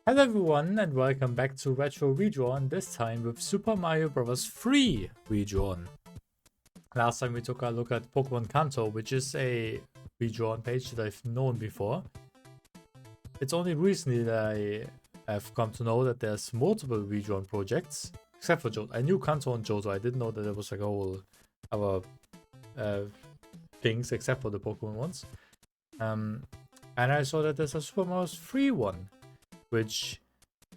Hello everyone and welcome back to Retro Redrawn, this time with Super Mario Bros. 3 Redrawn. Last time we took a look at Pokemon Kanto, which is a redrawn page that I've known before. It's only recently that I have come to know that there's multiple redrawn projects, except for Johto. I knew Kanto and Johto, I didn't know that there was like a whole other things except for the Pokemon ones. And I saw that there's a Super Mario 3 one, which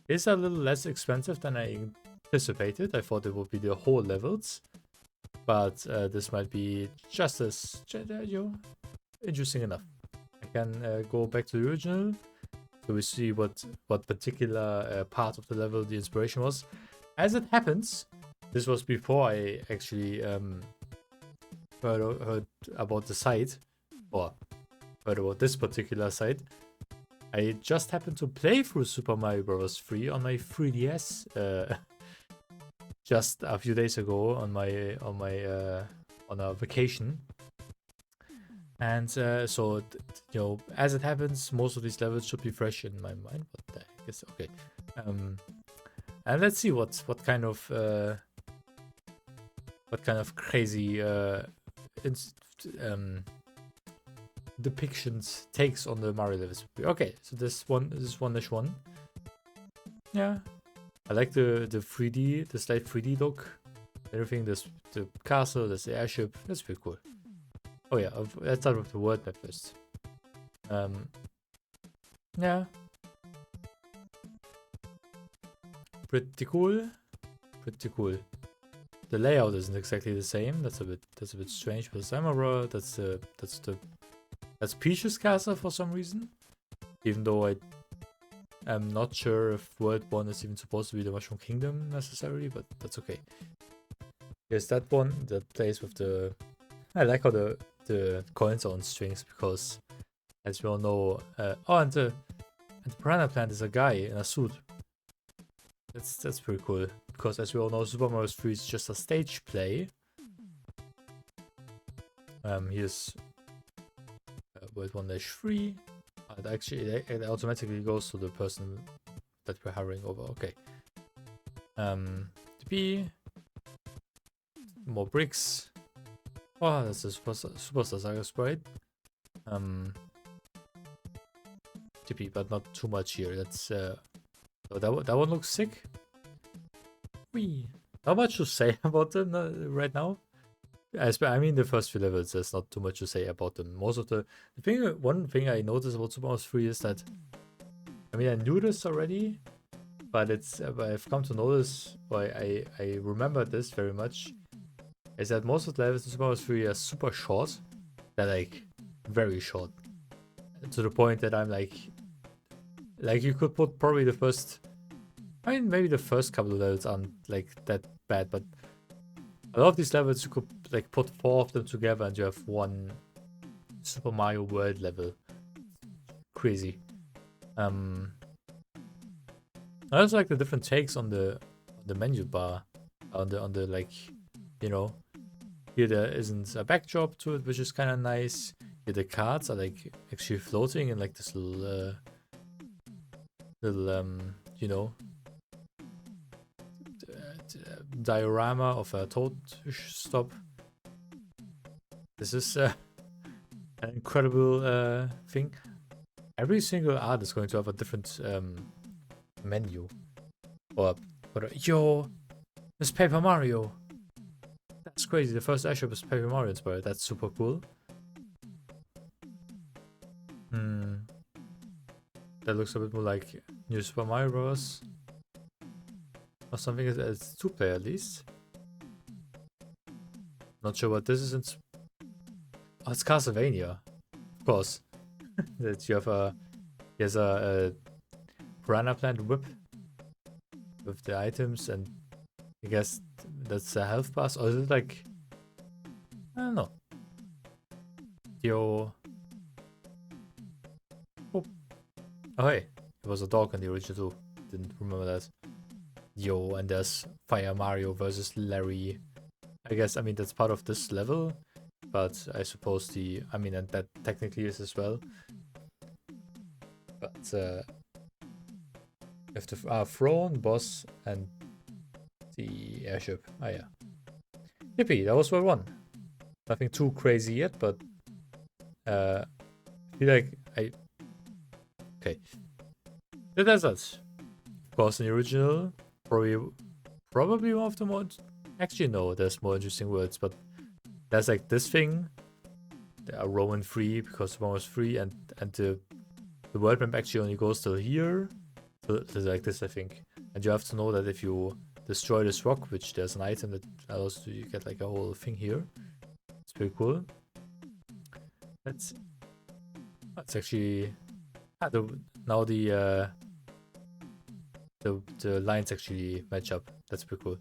is a little less expensive than I anticipated. I thought it would be the whole levels, but this might be just as interesting enough. I can go back to the original so we see what particular part of the level the inspiration was. As it happens, this was before I actually heard about the site, or heard about this particular site. I just happened to play through Super Mario Bros. 3 on my 3DS just a few days ago on a vacation, and so you know, as it happens, most of these levels should be fresh in my mind. What the heck is okay? And let's see what kind of crazy depictions takes on the Mario levels. Okay, so this one-ish one. Yeah, I like the 3D, the slight 3D look. Everything. There's the castle, there's the airship. That's pretty cool. Oh yeah, let's start with the world map first. Yeah, pretty cool. Pretty cool. The layout isn't exactly the same. That's a bit strange for Samara. That's Peach's castle for some reason. Even though I am not sure if World 1 is even supposed to be the Mushroom Kingdom necessarily, but that's okay. Here's that one, that place with the... I like how the coins are on strings, because as we all know... and the Piranha Plant is a guy in a suit. That's pretty cool, because as we all know, Super Mario 3 is just a stage play. Here's... World 1-3. It automatically goes to the person that we're hovering over. Okay. To be more bricks. Oh, that's a Superstar Saga sprite. TP, but not too much here. That's oh, that one looks sick. Wee. Not much to say about them right now. I mean, the first few levels, there's not too much to say about them. Most of one thing I noticed about Super Mario 3 is that, I mean, I knew this already, but I've come to notice, or I remember this very much, is that most of the levels in Super Mario 3 are super short. They're like very short, to the point that I'm like you could put probably the first, I mean, maybe the first couple of levels aren't like that bad, but a lot of these levels you could like put 4 of them together and you have one Super Mario World level. Crazy. I also like the different takes on the menu bar, on the like, you know, here there isn't a backdrop to it, which is kind of nice. Here the cards are like actually floating in like this little you know, diorama of a toad stop. This is an incredible thing. Every single art is going to have a different menu. Or yo, it's Paper Mario. That's crazy. The first airship is Paper Mario inspired. That's super cool. That looks a bit more like New Super Mario Bros. Or something. It's 2-player at least. Not sure what this is. Oh, it's Castlevania. Of course. That you have here's a Piranha Plant whip with the items, and I guess that's a health pass. Or is it like, I don't know. Yo. Oh hey, it was a dog in the original too. Didn't remember that. Yo, and there's Fire Mario versus Larry. I guess, I mean, that's part of this level, but I suppose and that technically is as well. But have the throne, boss, and the airship. Oh yeah. Yippee, that was World 1. Nothing too crazy yet, but I feel like okay. The desert. Of course, in the original, probably one of the more... Actually, no, there's more interesting words, but there's like this thing. They are Roman free because Rome was free, and the world map actually only goes till here. So like this, I think. And you have to know that if you destroy this rock, which there's an item that allows you get like a whole thing here. It's pretty cool. That's actually now the lines actually match up. That's pretty cool.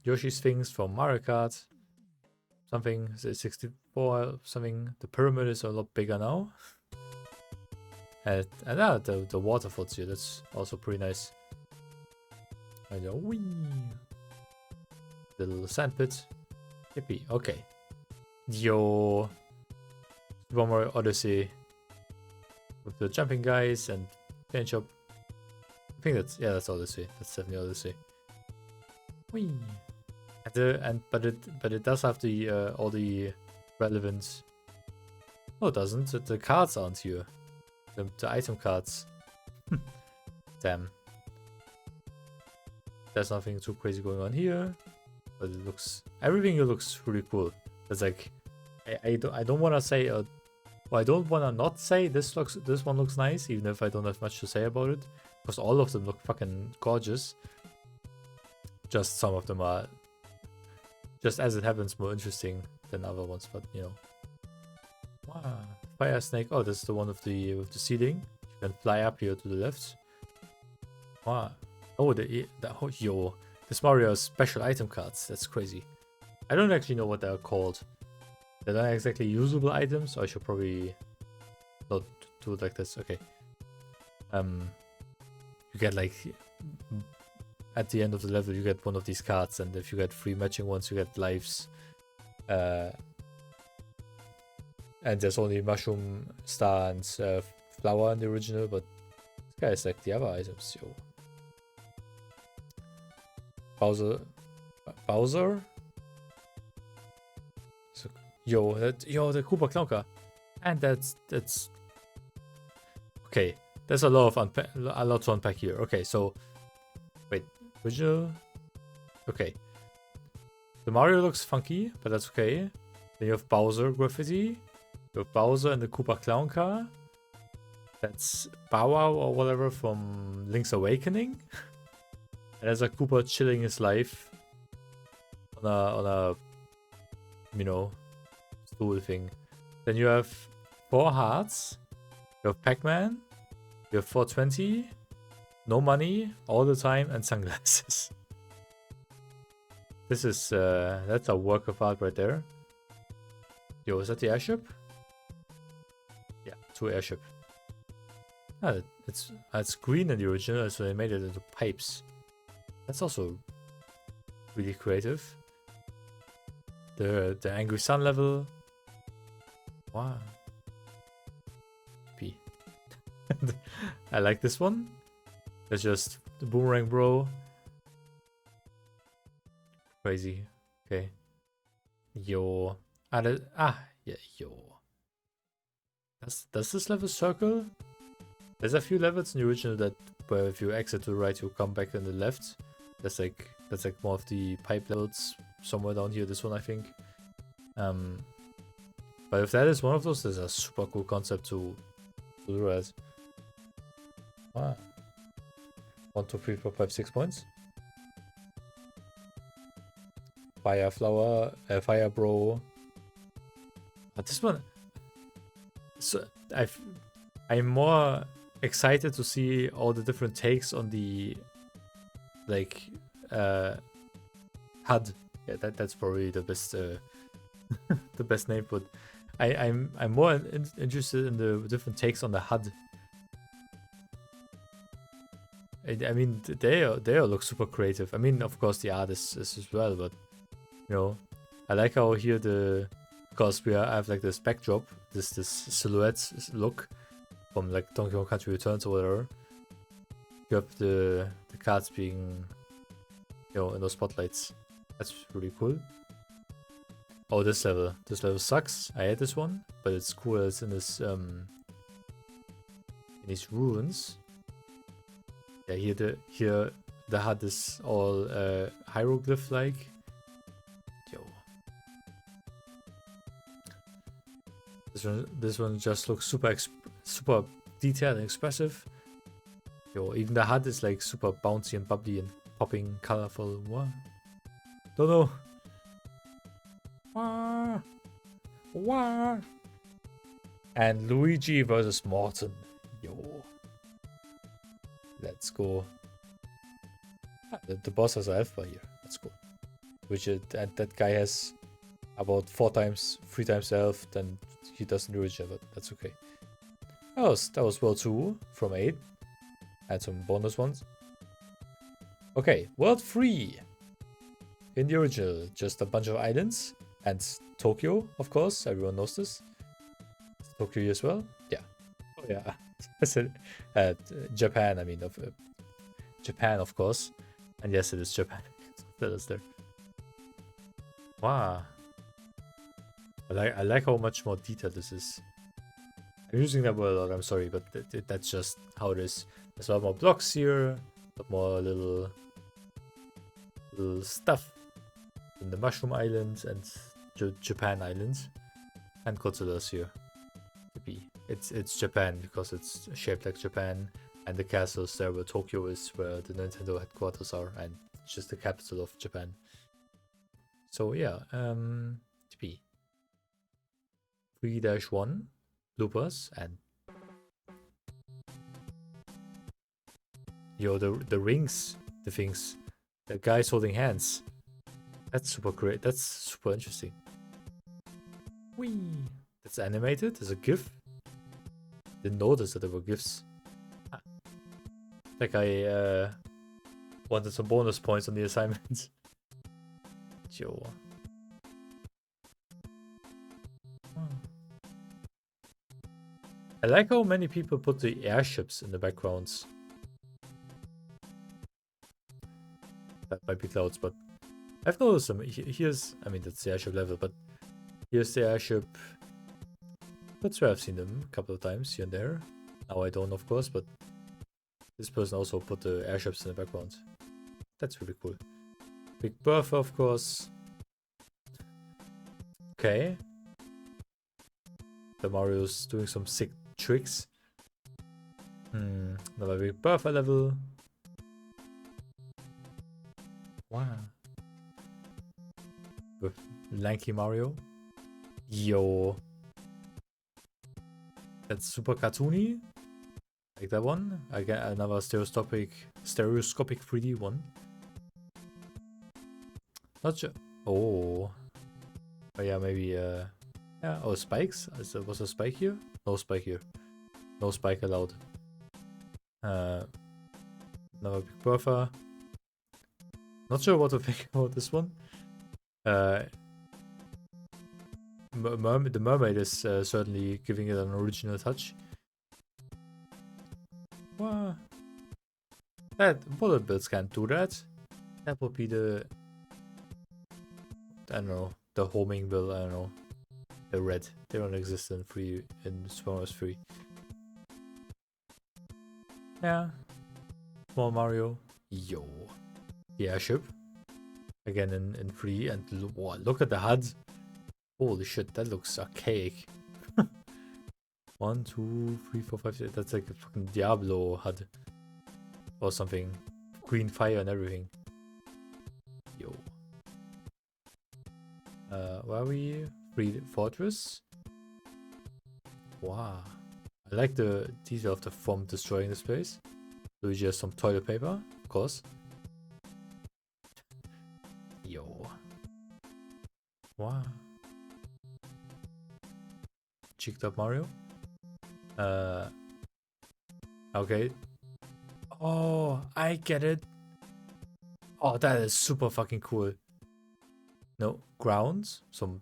Yoshi's things from Mario Kart. Something 64 something. The pyramid is a lot bigger now. And the waterfalls here. That's also pretty nice. I know. Whee! The little sand pit. Yippee. Okay. Yo. Super Mario Odyssey. With the jumping guys and paint shop. I think that's Odyssey. That's definitely Odyssey. Whee! But it does have the all the relevant. No, it doesn't. The cards aren't here. The item cards. Damn. There's nothing too crazy going on here, but it looks everything here looks really cool. It's like I don't want to say well, I don't want to not say this one looks nice, even if I don't have much to say about it, because all of them look fucking gorgeous. Just some of them are, just as it happens, more interesting than other ones. But you know, wow, fire snake. Oh, that's the one with the ceiling. You can fly up here to the left. Wow. Oh, yo, this Mario has special item cards. That's crazy. I don't actually know what they're called. They're not exactly usable items, so I should probably not do it like this. Okay. You get like at the end of the level, you get one of these cards, and if you get 3 matching ones, you get lives. And there's only mushroom, star, and flower in the original, but this guy is like the other items. Yo. Bowser? So, the Koopa Clown car. And that's okay. There's a lot to unpack here. Okay, so wait, original. Okay, the Mario looks funky, but that's okay. Then you have Bowser graffiti. You have Bowser and the Koopa Clown car. That's Bow Wow or whatever from Link's Awakening. And there's a Koopa chilling his life on a you know, stool thing. Then you have 4 hearts. You have Pac-Man. You have 420. No money all the time and sunglasses. This is that's a work of art right there. Yo, is that the airship? Yeah, 2 airship. It's green in the original, so they made it into pipes. That's also really creative. The Angry Sun level. Wow. P. I like this one. That's just the Boomerang Bro. Crazy. Okay. Yo. Yeah, yo. Does this level circle? There's a few levels in the original that where if you exit to the right, you come back on the left. That's like one of the pipe levels somewhere down here. This one, I think. But if that is one of those, there's a super cool concept to do that. Wow. 1, 2, 3, 4, 5, 6 points. Fire flower, fire bro. But this one, so I'm more excited to see all the different takes on the like HUD. Yeah, that's probably the best the best name. But I'm more interested in the different takes on the HUD. I mean, they all look super creative. I mean, of course, the art is as well, but you know, I like how here because I have like this backdrop, this silhouette look from like Donkey Kong Country Returns or whatever. you have the cards being, you know, in those spotlights. That's really cool. Oh, this level sucks. I had this one, but it's cool. It's in this in these ruins. Yeah, here the hut is all hieroglyph like. Yo, this one just looks super detailed and expressive. Yo, even the hut is like super bouncy and bubbly and popping, colorful. What? Don't know. Wah. Wah. And Luigi versus Morton. Yo. Let's go. Ah, the boss has a health bar here. That's cool. Which that guy has about 3 times the health than he does in the original, but that's okay. That was world 2 from 8. Had some bonus ones. Okay, world 3. In the original, just a bunch of islands. And Tokyo, of course. Everyone knows this. Tokyo as well. Yeah. Oh yeah. I said Japan. I mean, Japan, of course. And yes, it is Japan. That is there. Wow. I like how much more detailed this is. I'm using that word a lot. I'm sorry, but that's just how it is. There's a lot more blocks here. A lot more little stuff in the Mushroom Islands and Japan Islands, and Godzilla's here. It's Japan because it's shaped like Japan, and the castles there where Tokyo is, where the Nintendo headquarters are, and it's just the capital of Japan. So yeah, TP 3-1 bloopers, and yo, the rings, the things, the guys holding hands. That's super great. That's super interesting. Whee! That's animated. There's a GIF. Didn't notice that there were GIFs. Ah. Like I wanted some bonus points on the assignment. Yo. I like how many people put the airships in the backgrounds. That might be clouds, but I've noticed some. Here's, I mean, that's the airship level, but here's the airship. That's where I've seen them a couple of times here and there. Now I don't, of course, but this person also put the airships in the background. That's really cool. Big Bertha, of course. Okay. The Mario's doing some sick tricks. Another Big Bertha level. Wow. With lanky Mario. Yo. That's super cartoony. Like that one. I get another stereoscopic 3D one. Not sure. Oh. Oh yeah, maybe yeah. Oh, spikes? Was a spike here? No spike here. No spike allowed. Another Big Bertha. Not sure what to think about this one. The mermaid is certainly giving it an original touch. What? That bullet bills can't do that. That would be the, I don't know, the homing bill. I don't know, the red. They don't exist in Super Mario 3. Yeah, small Mario. Yo, the airship again in 3, and look at the HUD. Holy shit, that looks archaic. 1, 2, 3, 4, 5, 6. That's like a fucking Diablo HUD or something. Green fire and everything. Yo. Where are we? Fortress. Wow. I like the detail of the foam destroying this place. Luigi has some toilet paper, of course. Yo. Wow. Cheeked up Mario. Okay. Oh, I get it. Oh, that is super fucking cool. No, grounds, some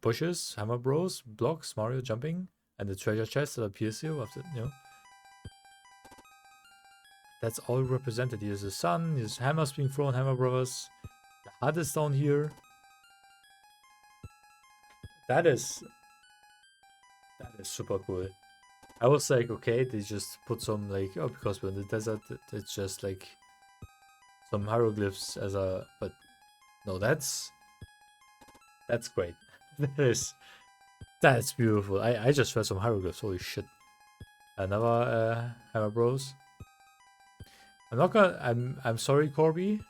bushes, Hammer Bros, blocks, Mario jumping, and the treasure chest that appears here after, you know. that's all represented. Here's the sun, here's hammers being thrown, Hammer Brothers. The hut is down here. That is super cool. I was like, okay, they just put some like, oh, because we're in the desert, it's just like some hieroglyphs as a, but no, that's great. That's beautiful. I just read some hieroglyphs. Holy shit! Another Hammer Bros. I'm sorry, Corby.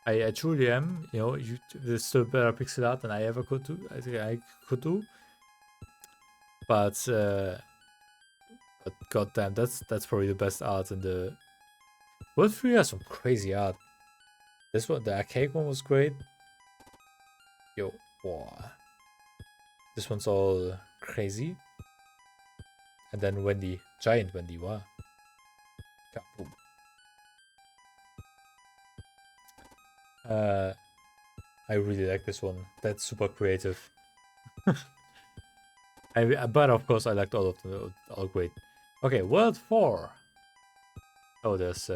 I truly am. You know, there's still better pixel art than I ever could do. I think I could do. But goddamn, that's probably the best art in the World 3 has some crazy art. This one, the arcade one was great. Yo, wow. This one's all crazy. And then Wendy, giant Wendy, wow. Kaboom. I really like this one. That's super creative. But of course, I liked all of them. All great. Okay, World 4. Oh, there's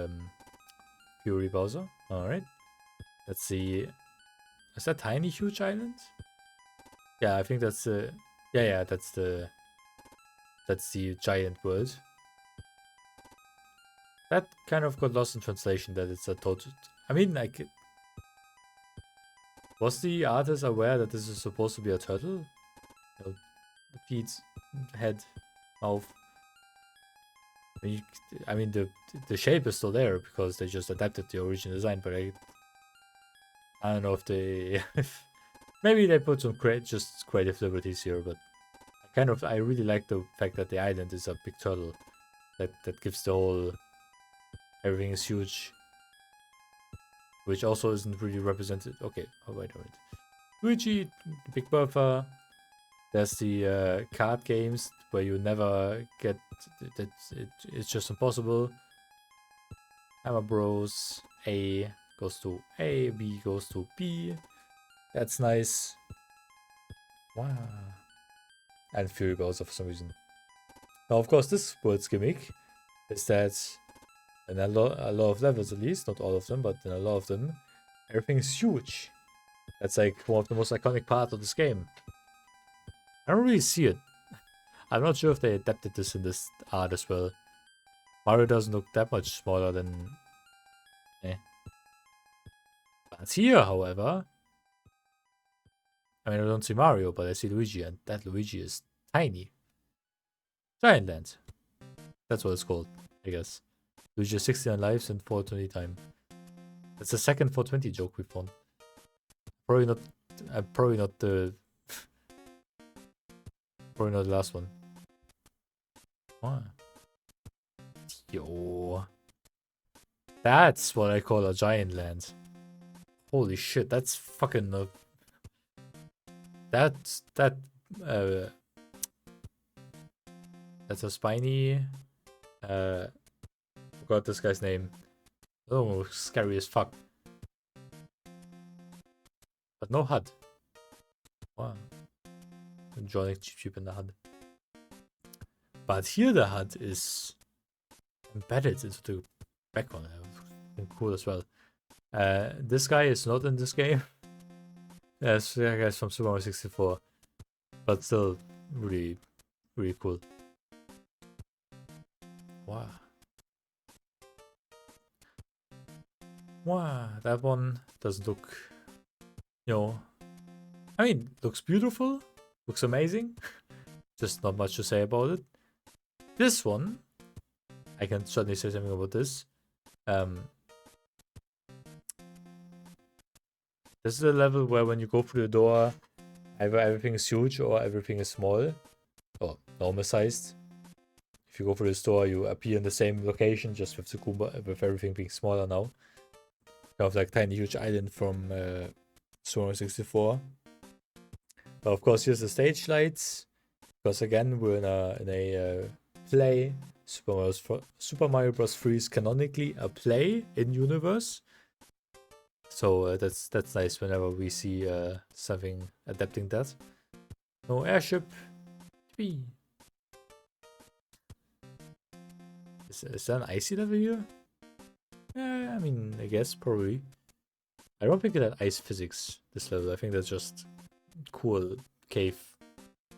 Fury Bowser. All right. Let's see. Is that Tiny Huge Island? Yeah, I think that's the. Yeah, that's the giant world. That kind of got lost in translation. That it's a total. I mean, like. Was the artist aware that this is supposed to be a turtle? You know, the feet, head, mouth. I mean, the shape is still there because they just adapted the original design, but I don't know if they maybe they put some creative liberties here, but I really like the fact that the island is a big turtle. That gives the whole everything is huge, which also isn't really represented. Okay, oh wait. Luigi, the Big Bertha. There's the card games where you never get that. It's just impossible. Hammer Bros. A goes to A, B goes to B. That's nice. Wow. And Fury Bowser for some reason. Now, of course, this world's gimmick is that in a lot of levels, at least, not all of them, but in a lot of them, everything is huge. That's like one of the most iconic parts of this game. I don't really see it. I'm not sure if they adapted this in this art as well. Mario doesn't look that much smaller than... But here, however... I mean, I don't see Mario, but I see Luigi, and that Luigi is tiny. Giant Land. That's what it's called, I guess. Luigi has 69 lives and 420 time. That's the second 420 joke we've won. Probably not the... Probably not the last one. What? Yo. That's what I call a giant land. Holy shit, that's fucking... That's a spiny... Forgot this guy's name. Oh, scary as fuck. But no HUD. Wow. Enjoying cheap in the HUD. But here the HUD is embedded into the background. Cool as well. This guy is not in this game. Yes, that guy's from Super Mario 64. But still really, really cool. Wow. Wow, that one doesn't look, you know, I mean, looks beautiful, looks amazing, just not much to say about it. This one, I can certainly say something about this. This is a level where when you go through the door, either everything is huge or everything is small, or normal sized. If you go through this door, you appear in the same location, just with the Goomba, with everything being smaller now. Kind of like Tiny Huge Island from Super Mario 64. But of course, here's the stage lights. Because again, we're in a play. Super Mario Bros. 3 is canonically a play in universe. So that's nice whenever we see something adapting that. No airship. Whee. Is there an icy level here? I mean, I guess probably. I don't think it had ice physics this level. I think that's just cool cave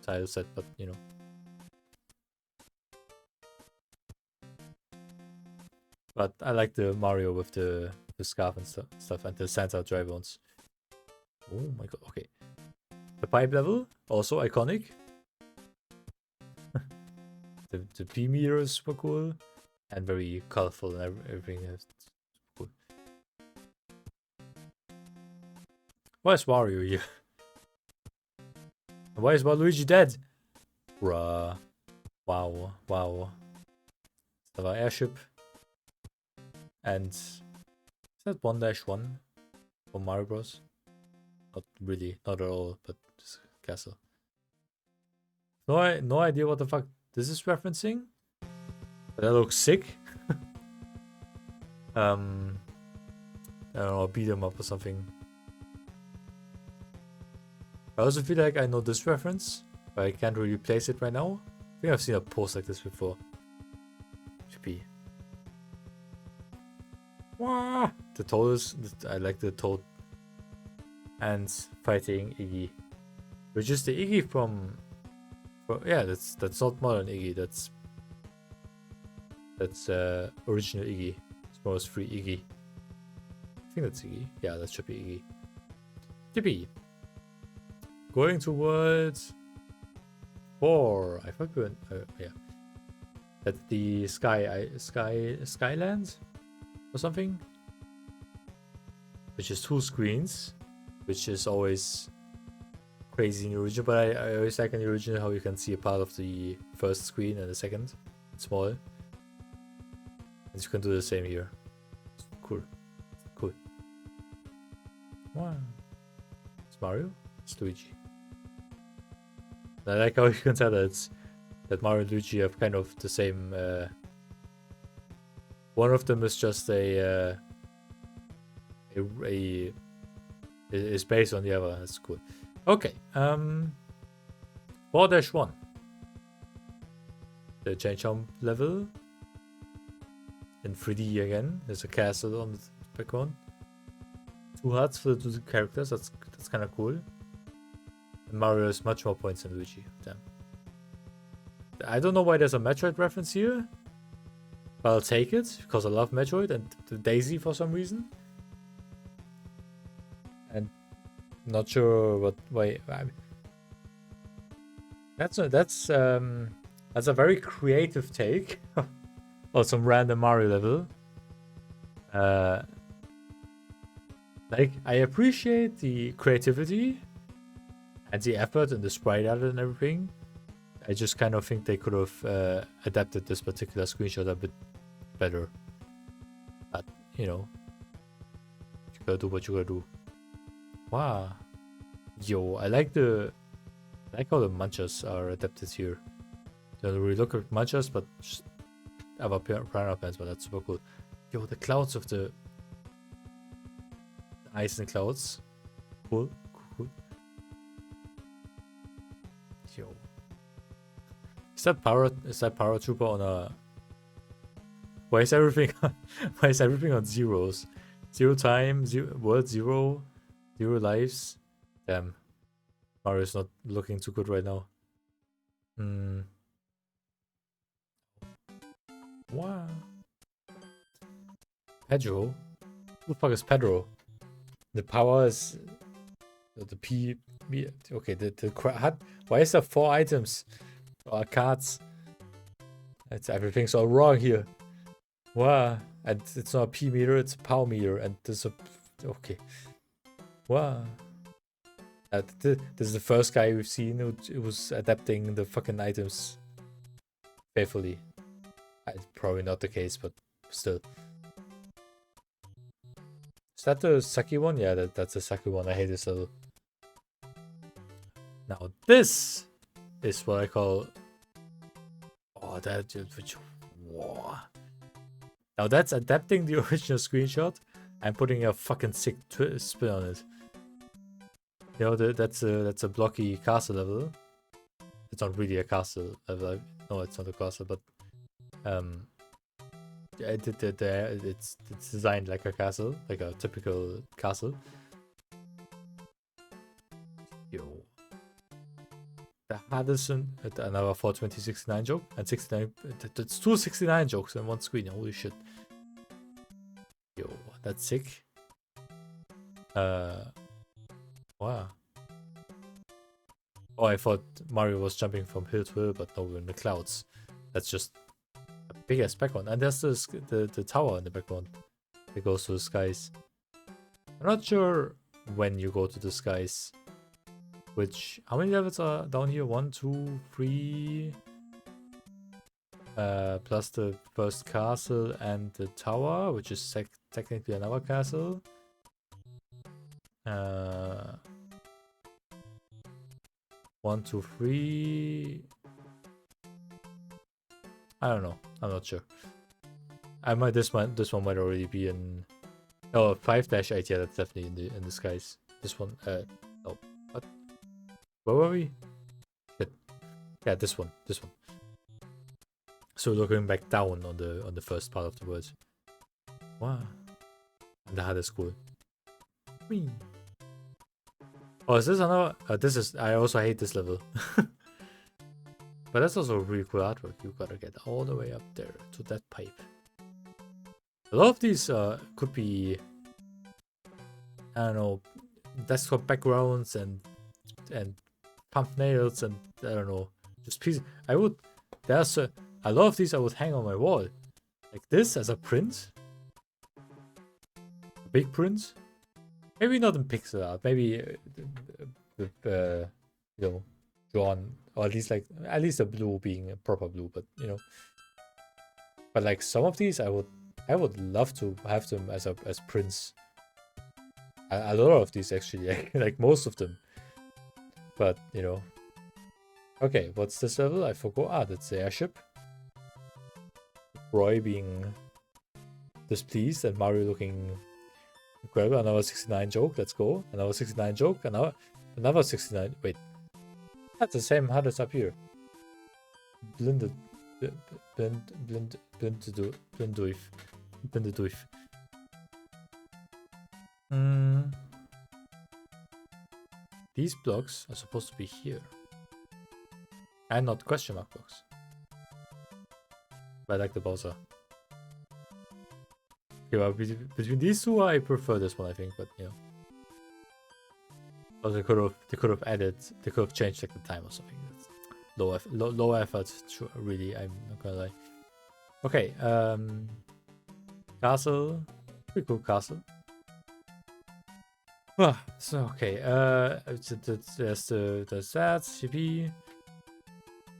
tile set, but you know. But I like the Mario with the scarf and stuff and the Santa dry bones. Oh my god, okay. The pipe level, also iconic. the P meter is super cool and very colorful and everything is cool. Why is Wario here? Why is Waluigi dead? Bruh. Wow, wow. It's our airship. And is that 1-1 for Mario Bros? Not really, not at all, but just castle. No idea what the fuck this is referencing. But that looks sick. I don't know, beat 'em up or something. I also feel like I know this reference, but I can't really place it right now. I think I've seen a post like this before. Should be. Wah! The Toad is. I like the Toad. And fighting Iggy. Which is the Iggy from. Yeah, that's not modern Iggy. That's original Iggy. It's free Iggy. I think that's Iggy. Yeah, that should be Iggy. Yippee! Going towards 4. I thought we went. Yeah. At the Skylands or something, which is 2 screens, which is always crazy in the original. But I always like in the original how you can see a part of the first screen and the second. It's small. And you can do the same here. It's cool. Cool. Wow. It's Mario. It's Luigi. I like how you can tell that Mario and Luigi have kind of the same. One of them is just is based on the other. That's cool. Okay. 4-1. The chain jump level in 3D again. There's a castle on the background. 2 hearts for the 2 characters. That's kind of cool. And Mario has much more points than Luigi. Damn. I don't know why there's a Metroid reference here. But I'll take it, because I love Metroid and the Daisy for some reason. And not sure why. That's a very creative take on some random Mario level. Like, I appreciate the creativity and the effort and the sprite art and everything. I just kind of think they could have adapted this particular screenshot a bit better. But, you know, you gotta do what you gotta do. Wow. Yo, I like how the munchers are adapted here. They don't really look like munchers, but just have a piranha plants, but that's super cool. Yo, the clouds of the ice and clouds. Cool. Yo. Is that paratrooper on a... Why is everything on zeros? 0 time, world 0, 0 lives. Damn. Mario's not looking too good right now. Wow. Pedro? Who the fuck is Pedro? The power is... The P... Okay, the why is there 4 items? Or cards? Everything's all wrong here. Wow. And it's not a P meter, it's a power meter. And there's a... Okay. Wow. This is the first guy we've seen who was adapting the fucking items faithfully. It's probably not the case, but still. Is that the Saki one? Yeah, that's the Saki one. I hate this level. Now this is what I call... Oh, that just... Whoa. Now that's adapting the original screenshot and putting a fucking sick spin on it. You know, that's a blocky castle level. It's not really a castle level. No, it's not a castle, but it's designed like a castle, like a typical castle. Yo. The Haddison, another 42069 joke, and 69. That's two 69 jokes on one screen. Holy shit. Yo, that's sick. Wow. Oh, I thought Mario was jumping from hill to hill, but no, we're in the clouds. That's just a big ass background. And there's the tower in the background that goes to the skies. I'm not sure when you go to the skies. How many levels are down here? 1, 2, 3. Plus the first castle and the tower, which is technically another castle. 1, 2, 3. I don't know. I'm not sure. This one might already be in. Oh, 5-8. Yeah, that's definitely in the skies. This one. No. What? Where were we? Shit. Yeah, this one. So we're going back down on the first part of the world. Wow. And the hardest cool. Whee. Oh, is this another? I also hate this level. But that's also really cool artwork. You gotta get all the way up there to that pipe. A lot of these could be, I don't know, desktop backgrounds and thumbnails and I don't know, just pieces. There's a lot of these I would hang on my wall, like this as a print, a big print. Maybe not in pixel art. Maybe drawn, or at least the blue being a proper blue. But but like some of these, I would love to have them as prints. A lot of these actually, like most of them. But okay, what's this level? I forgot. That's the airship. Roy being displeased and Mario looking incredible. Another 69 joke. Let's go. Another 69 joke. Another 69. Wait, that's the same HUD as up here. Blinded. These blocks are supposed to be here. And not question mark blocks. But I like the Bowser. Okay, well, between these two, I prefer this one, I think, but Oh, they could have changed like the time or something. That's low effort, really, I'm not gonna lie. Okay, castle. Pretty cool castle. So okay, there's that CP.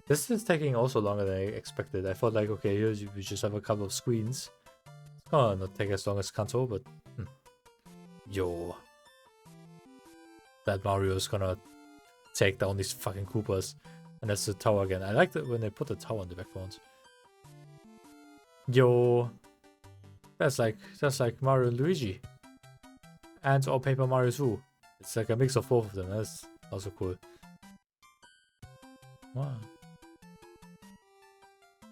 This is taking also longer than I expected. I thought like, okay, here we just have a couple of screens. It's gonna not take as long as Kanto, but yo, that Mario is gonna take down these fucking Koopas, and that's the tower again. I like that when they put the tower in the background. Yo, that's like Mario and Luigi, and or Paper Mario 2. It's like a mix of both of them. That's also cool. Wow.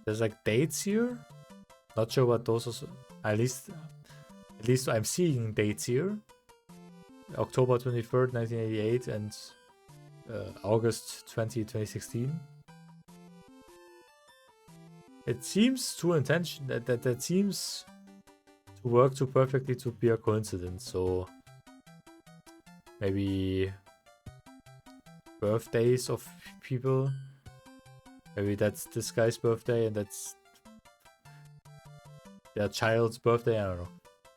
There's like dates here. Not sure what those are. At least I'm seeing dates here. October 23rd, 1988 and August 2016. It seems too intentional. That seems to work too perfectly to be a coincidence. So maybe birthdays of people. Maybe that's this guy's birthday and that's their child's birthday. I don't know.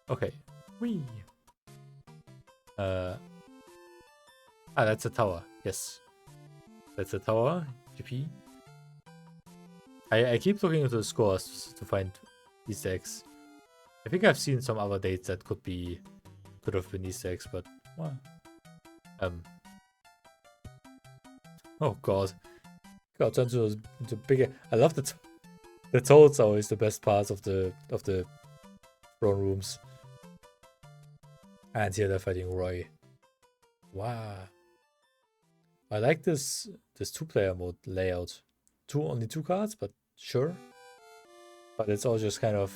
Okay. Whee. That's a tower. Yes. That's a tower. GP. I keep looking into the scores to find Easter eggs. I think I've seen some other dates that could have been Easter eggs, but well. Oh god. God, turns into bigger. I love the toads are always the best parts of the throne rooms. And here they're fighting Roy. Wow. I like this 2-player mode layout. Only two cards, but sure. But it's all just kind of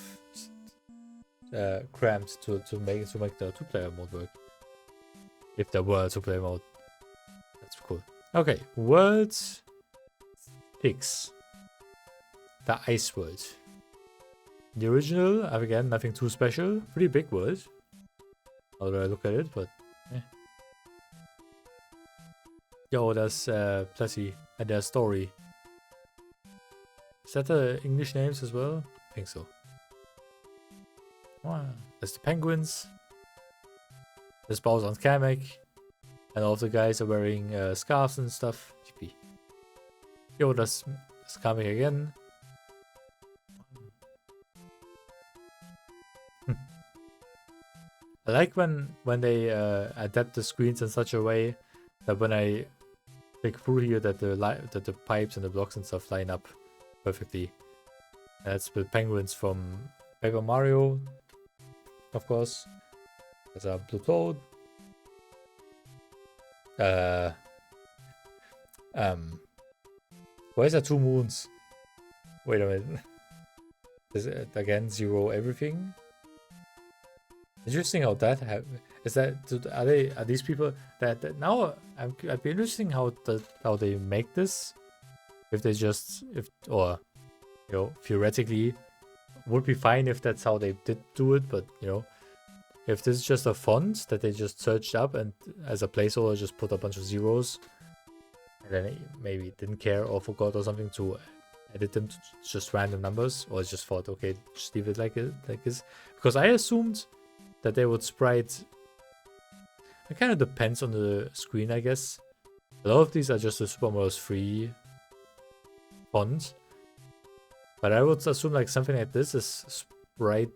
cramped to make the 2-player mode work. If there were a 2-player mode, that's cool. Okay, world 6, the ice world. The original, again, nothing too special. Pretty big world. How do I look at it? But yeah. Yo, there's plenty, and there's story. Is that the English names as well? I think so. Wow. There's the penguins. There's Bowser and Kamek. And all of the guys are wearing scarves and stuff. GP. Yo, there's Kamek again. I like when they adapt the screens in such a way that when I click through here, that the pipes and the blocks and stuff line up perfectly. That's the penguins from Paper Mario, of course. There's a blue toad. Why is there 2 moons? Wait a minute. Is it again 0 everything? Interesting how that is that. Are these people that now? I'd be interesting how they make this. If they just or you know, theoretically would be fine if that's how they did do it, but you know, if this is just a font that they just searched up and as a placeholder just put a bunch of zeros, and then maybe didn't care or forgot or something to edit them to just random numbers, or just thought, okay, just leave it like this, because I assumed that they would sprite. It kind of depends on the screen, I guess. A lot of these are just the Super Mario 3 font, but I would assume like something like this is sprite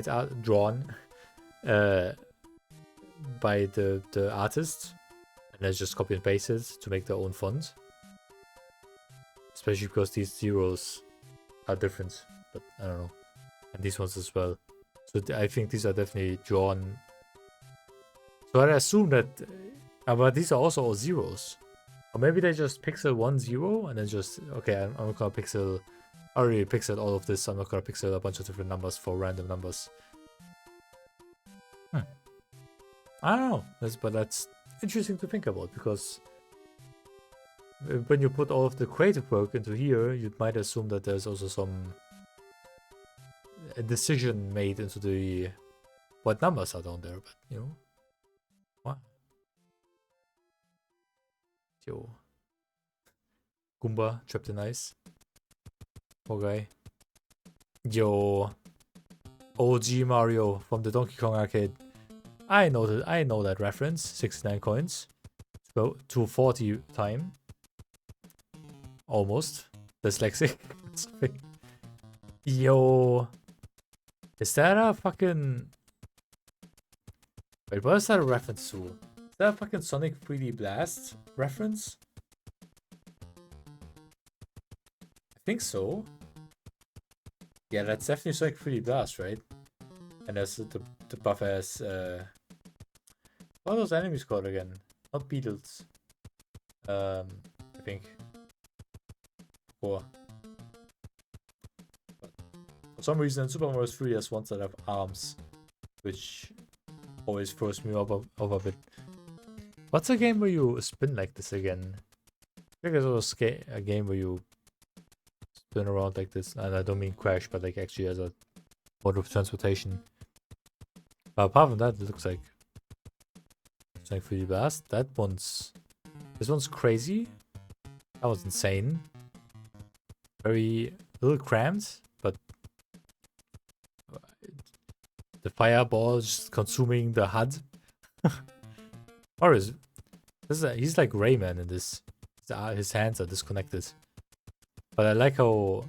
art drawn by the artist, and then just copy and paste it to make their own font. Especially because these zeros are different, but I don't know, and these ones as well. So I think these are definitely drawn. So I assume that, but these are also all zeros. Or maybe they just pixel 1 0 and then just, okay, I'm not gonna pixel, I already pixeled all of this, I'm not gonna pixel a bunch of different numbers for random numbers. I don't know, but that's interesting to think about, because when you put all of the creative work into here, you might assume that there's also some a decision made into the what numbers are down there, but you know, what? Yo, Goomba trapped in ice. Poor guy. Yo, OG Mario from the Donkey Kong arcade. I know that reference. 69 coins. So 240 time. Almost. Dyslexic. Yo. Is that a fucking... Wait, what is that a reference to? Is that a fucking Sonic 3D Blast reference? I think so. Yeah, that's definitely Sonic 3D Blast, right? And there's the buff ass... what are those enemies called again? Not beetles. I think. For some reason, Super Mario 3 has ones that have arms, which always throws me off a bit. What's a game where you spin like this again? I think there's also a game where you spin around like this, and I don't mean crash, but like actually as a mode of transportation. But apart from that, it looks like Sonic 3D Blast. This one's crazy. That was insane. Very little cramped, but the fireball just consuming the HUD. Or he's like Rayman in this. His hands are disconnected. But I like how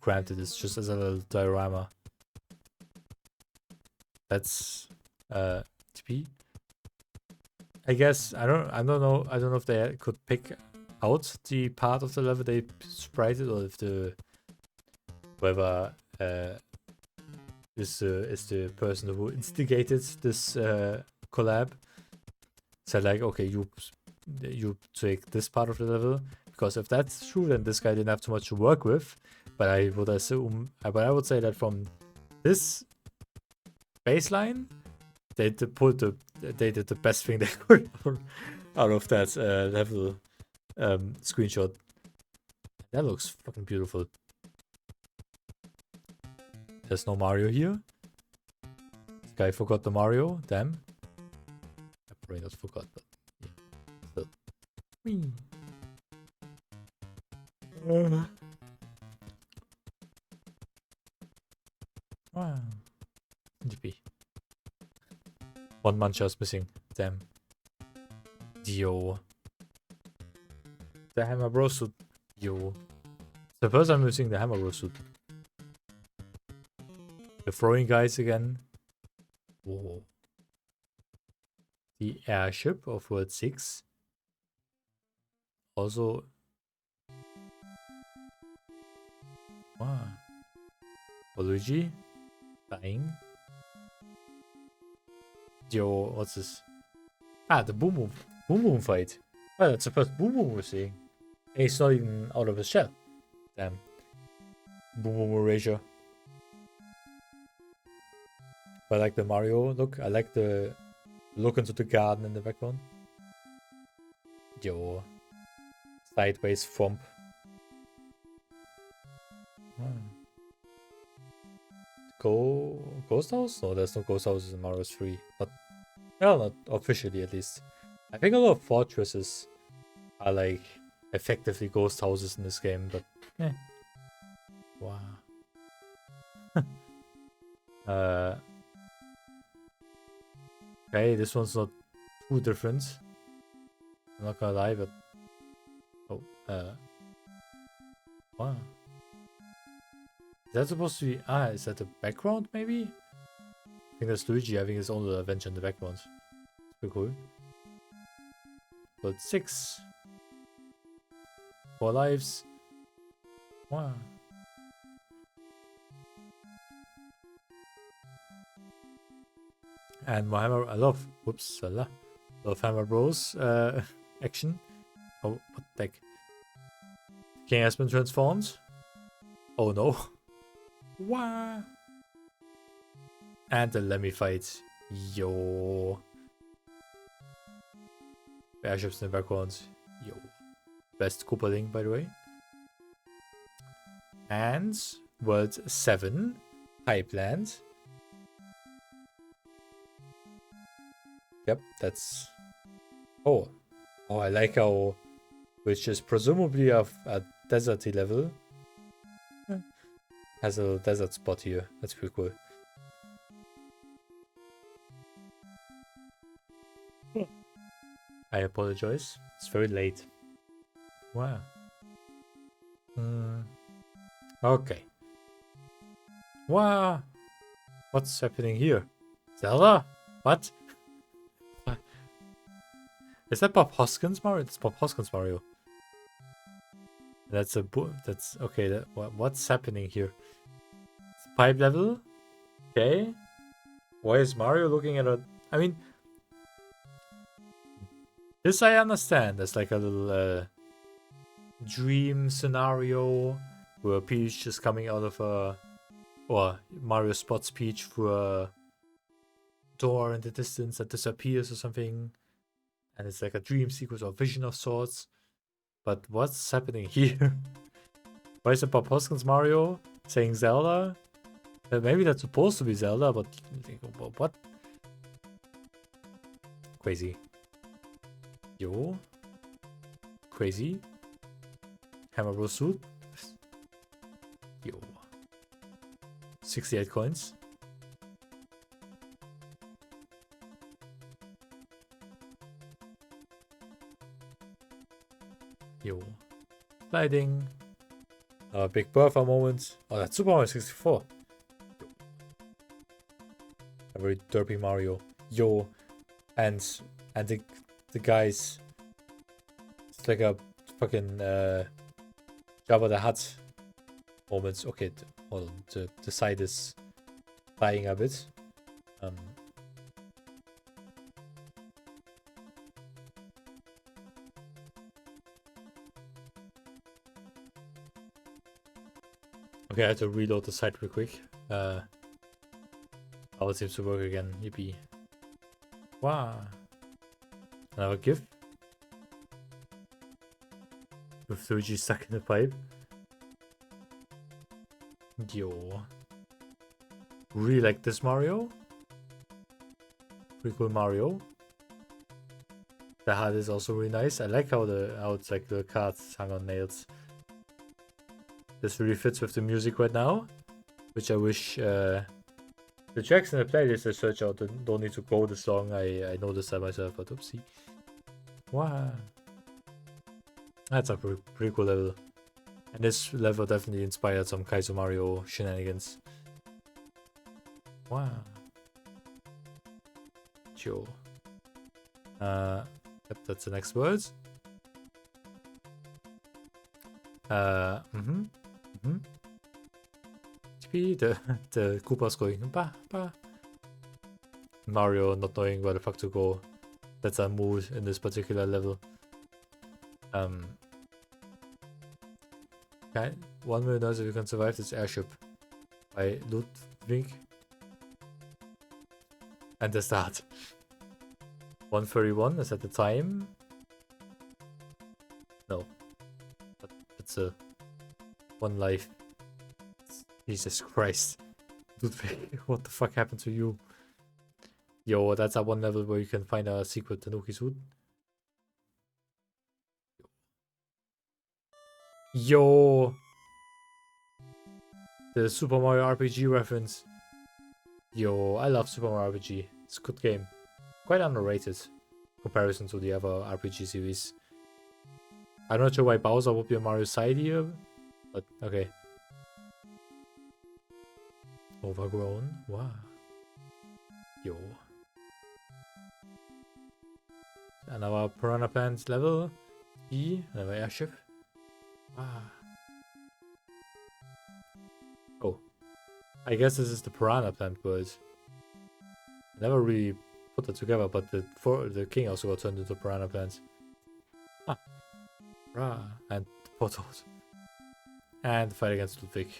cramped it is, just as a little diorama. That's TP. I guess I don't know if they could pick out the part of the level they sprited, or if whoever is the person who instigated this collab said like, okay, you take this part of the level, because if that's true, then this guy didn't have too much to work with, But I would assume, but I would say that from this baseline, they did the best thing they could out of that level screenshot. That looks fucking beautiful. There's no Mario here. This guy forgot the Mario. Damn. I probably not forgot, but yeah. Still. Whee. Wow. GP. One mancha is missing. Damn. Yo. The Hammer Bros suit. Yo. It's the first time I'm using the Hammer Bros suit. The throwing guys again. Whoa. The airship of World 6. Also. Wow. Luigi. Dying. Yo, what's this? Ah, the Boom Boom fight. Well, that's the first Boom Boom we're seeing. And he's not even out of his shell. Damn. Boom Boom Erasure. But I like the Mario look. I like the look into the garden in the background. Yo. Sideways thump. Ghost House? No, there's no Ghost Houses in Mario 3. Well, not officially at least. I think a lot of fortresses are like effectively ghost houses in this game, but eh. Wow. Okay, this one's not too different. I'm not gonna lie, but oh, wow. Is that supposed to be is that the background maybe? I think that's Luigi having his own little adventure in the background. It's pretty cool. But 6. 4 lives. Wow. And my hammer, I love Hammer Bros action. Oh, what the heck? King has been transformed. Oh no. Wow. And the Lemmy fight. Yo. Airships in the background. Yo. Best Koopa Link, by the way. And World 7. Pipeland. Yep, that's... Oh, I like how... Which is presumably a deserty level. Has a little desert spot here. That's pretty cool. I apologize. It's very late. Wow. Okay. Wow. What's happening here? Zelda? What? Is that Bob Hoskins Mario? It's Bob Hoskins Mario. That's that's okay. What's happening here? It's a pipe level. Okay. Why is Mario looking at a? I mean, this I understand. There's like a little dream scenario where Peach is coming out of a, or Mario spots Peach through a door in the distance that disappears or something. And it's like a dream sequence or vision of sorts. But what's happening here? Why is it Bob Hoskins Mario saying Zelda? Maybe that's supposed to be Zelda, but what? Crazy. Yo. Crazy. Hammer Bros suit. Yo. 68 coins. Yo. Sliding. Big Bertha moment. Oh, that's Super Mario 64. A very derpy Mario. Yo. And the guys. It's like a fucking Jabba the Hutt moments. Okay, hold on. The side is dying a bit. Okay, I had to reload the site real quick. How it seems to work again. Yippee. Wow. Another gift. With 3G stuck in the pipe. Yo. Really like this Mario. Pretty cool Mario. The hat is also really nice. I like how it's like the cards hung on nails. This really fits with the music right now, which I wish the tracks in the playlist I search out don't need to go this long. I noticed that myself, but oopsie. Wow. That's a pretty cool level. And this level definitely inspired some Kaizo Mario shenanigans. Wow. Sure. Yep, that's the next words. The Koopa's going bah bah. Mario not knowing where the fuck to go. That's a mood in this particular level. Okay, 1 million if you can survive this airship by Ludwig. And the start. 131 is at the time. No. But it's a 1 life. Jesus Christ. Ludwig, what the fuck happened to you? Yo, that's at 1 level where you can find a secret Tanuki suit. Yo! The Super Mario RPG reference. Yo, I love Super Mario RPG. It's a good game. Quite underrated in comparison to the other RPG series. I'm not sure why Bowser would be on Mario's side here, but okay. Overgrown? Wow. Yo. Another Piranha Plant level. E, another airship. Wow. Oh. I guess this is the Piranha Plant world. I never really put that together, but the king also got turned into Piranha Plant. Ah. Rah. And photos. And the fight against Ludwig.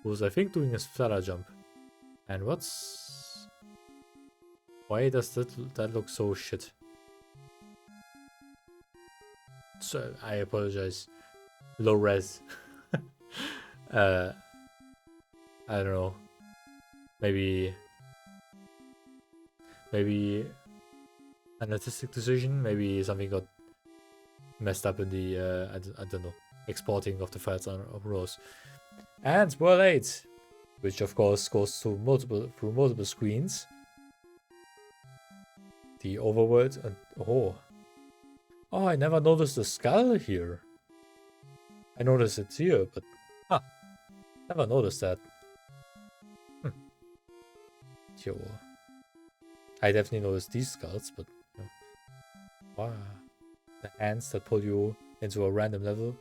Who's I think doing a flutter jump. And what's... Why does that look so shit? So I apologize. Low res. I don't know. Maybe an artistic decision. Maybe something got messed up in the I don't know, exporting of the files on RAWs. And World 8, which of course goes through multiple screens. The overworld and oh, I never noticed the skull here. I noticed it here, but never noticed that. Sure. I definitely noticed these skulls, but wow, the hands that pull you into a random level.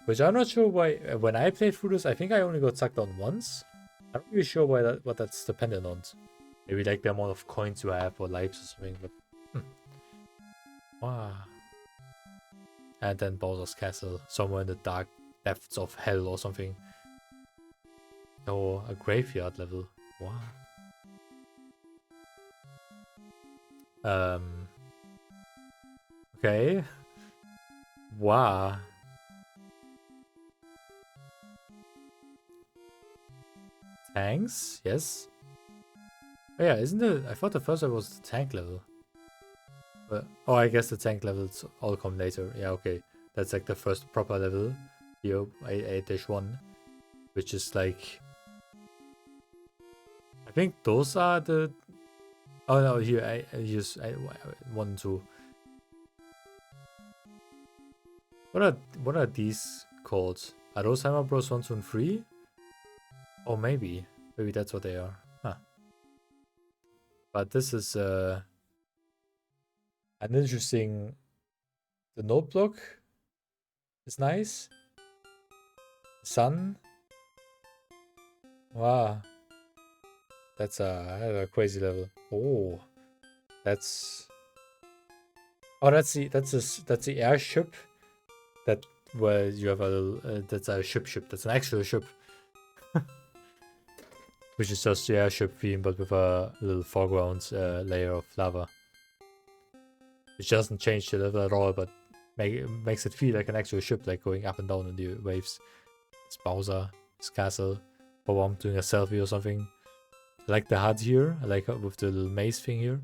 Which I'm not sure why. When I played through this, I think I only got sucked on once. I'm not really sure why what that's dependent on. Maybe like the amount of coins you have or lives or something. But wow. And then Bowser's Castle, somewhere in the dark depths of hell or something. Oh, a graveyard level. Wow. Okay. Wow. Tanks, yes. Oh yeah, isn't it? I thought the first one was the tank level. But, oh, I guess the tank levels all come later. Yeah, okay. That's like the first proper level. Here, 8-1. Which is like... I think those are the... Oh no, here, I use 1 and 2. What are these called? Are those Hammer Bros 1, 2, and 3? Oh, maybe. Maybe that's what they are. Huh. But this is an interesting... The notebook is nice. Sun. Wow. That's a crazy level. Oh. That's... Oh, that's the airship. That where you have a little... that's a ship. That's an actual ship. which is just the airship theme, but with a little foreground layer of lava. Which doesn't change the level at all, but makes it feel like an actual ship, like going up and down in the waves. It's Bowser, his castle, or I'm doing a selfie or something. I like the HUD here. I like with the little maze thing here.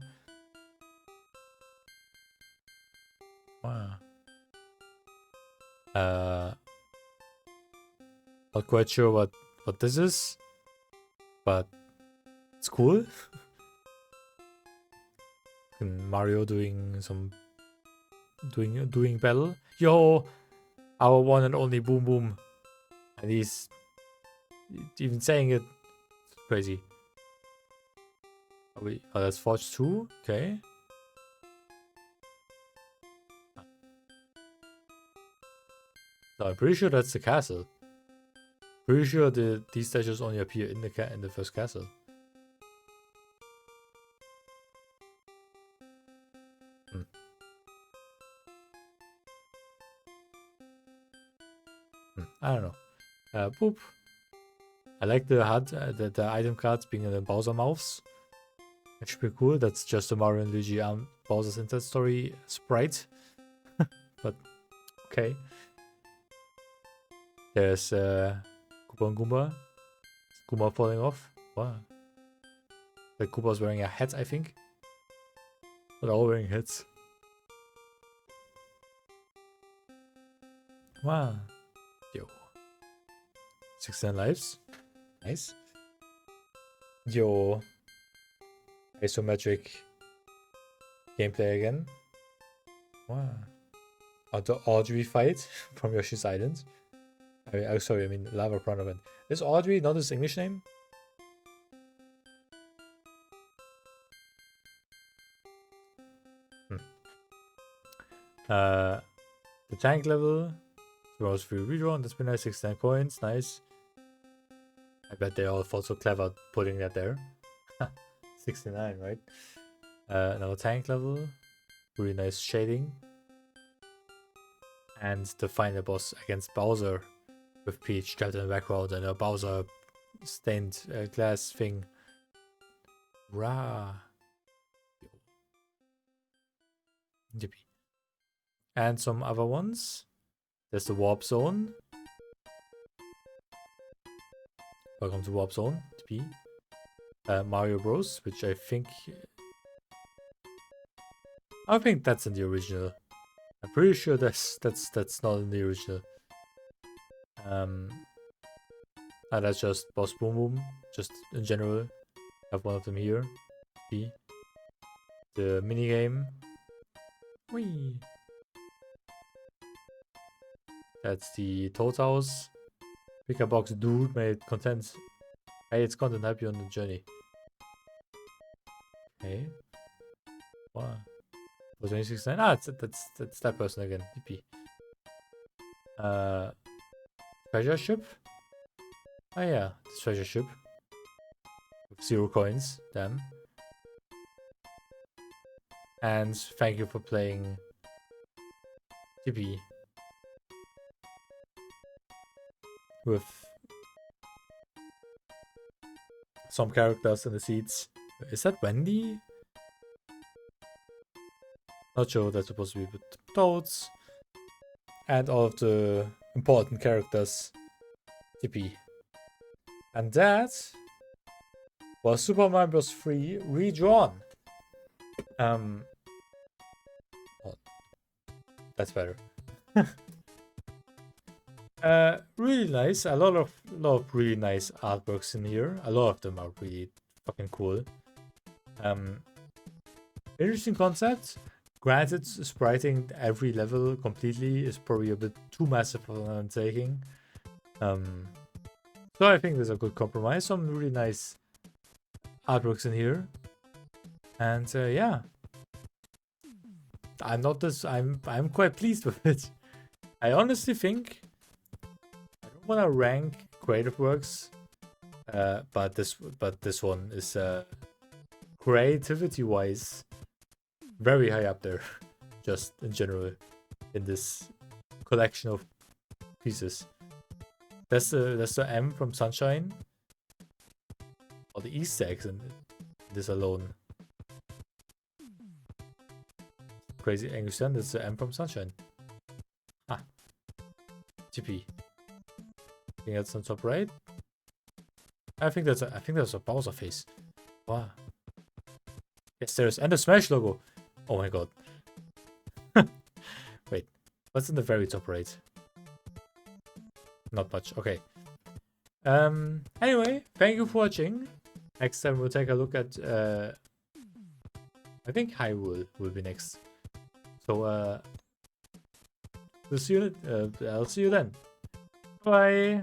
Wow. Not quite sure what this is, but it's cool. And Mario doing battle. Yo, our one and only Boom Boom, and he's even saying it. It's crazy. Oh, that's Forge 2. Okay. No, I'm pretty sure that's the castle. Pretty sure these statues only appear in the first castle. I don't know. Boop. I like the HUD, the item cards being in the Bowser mouths. That should be cool. That's just a Mario and Luigi Bowser's Inside Story sprite. But okay. There's Koopa and Goomba. Goomba falling off. Wow. The Koopa's wearing a hat, I think. They're all wearing hats. Wow. Yo. 16 lives. Nice. Yo. Isometric gameplay again. Wow. The Audrey fight from Yoshi's Island. I mean Lava Piranha event. Is Audrey not his English name? The tank level. Rose free redrawn. That's been nice. 69 coins. Nice. I bet they all thought so clever putting that there. 69, right? Now tank level. Really nice shading. And the final boss against Bowser with Peach trapped in the background and a Bowser stained glass thing. Rah. Yippee. And some other ones. There's the Warp Zone. Welcome to Warp Zone. TP. Mario Bros, which I think that's in the original. I'm pretty sure that's not in the original. That's just Boss Boom Boom. Just in general, I have one of them here. B. The minigame. Whee. That's the Toad House. Pick a box, dude. May it content. Hey, it's content. Help you on the journey. Okay. Wow. Was 2069? Ah, that's that person again. DP. Treasure ship? Oh yeah, this treasure ship. With 0 coins. Damn. And thank you for playing TP. With some characters in the seats. Is that Wendy? Not sure what that's supposed to be, but Toads. And all of the important characters. TP. And that was Super Mario Bros. 3 Redrawn. Oh, that's better. Really nice. A lot of really nice artworks in here. A lot of them are really fucking cool. Interesting concept. Granted, spriting every level completely is probably a bit too massive for an undertaking. So I think there's a good compromise. Some really nice artworks in here. And yeah. I'm quite pleased with it. I honestly think I don't want to rank creative works, but this one is creativity wise very high up there, just in general, in this collection of pieces. That's the M from Sunshine. all the Easter eggs in this alone. Crazy English then, it's M from Sunshine. Ah. TP. I think that's on top right. I think that's a Bowser face. Wow. Yes, there's and the Smash logo. Oh my god. Wait, what's in the very top right? Not much. Okay. Anyway, thank you for watching. Next time we'll take a look at I think Hyrule will be next. So we'll see you I'll see you then. Bye.